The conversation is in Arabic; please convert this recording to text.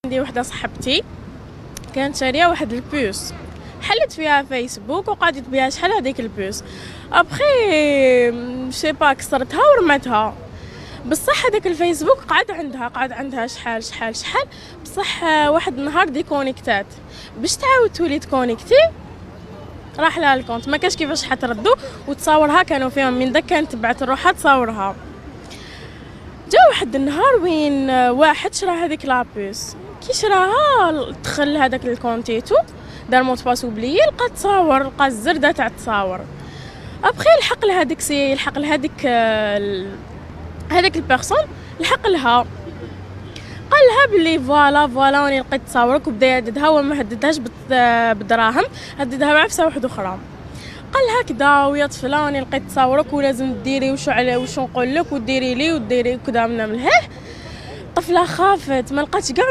عندي وحده صاحبتي كانت شاريه واحد البوس، حلت فيها فيسبوك وقعدت بها شحال هذيك البوس. ابخي شي با كسرتها ورمتها. بصح هذاك الفيسبوك قعد عندها شحال شحال شحال. بصح واحد النهار ديكونيكتات باش تعاود تولي تكونيكتي، راح لها الكونت ما كاش كيفاش حتردو، وتصاورها كانوا فيهم من داك كانت تبعت روحها تصاورها. جا واحد النهار وين واحد شرا هذيك لابوس، كي شراها دخل هذاك الكونتيتو دار موت باس وبلي لقى تصاور، لقى الزرده تاع التصاور. ابخي لحق لهذيك يلحق لهذيك هذاك البيرسون، لحق لها قال لها بلي فوالا راني لقيت تصاورك، وبدا يهددها وما هددهاش بالدراهم، هددها بعفسه واحده اخرى. قال لها كدا ويا طفله راني لقيت تصاورك ولازم ديري وشو نقول لك وديري لي وديري كدا من الهاه. طفله خافت ما لقاتش كاع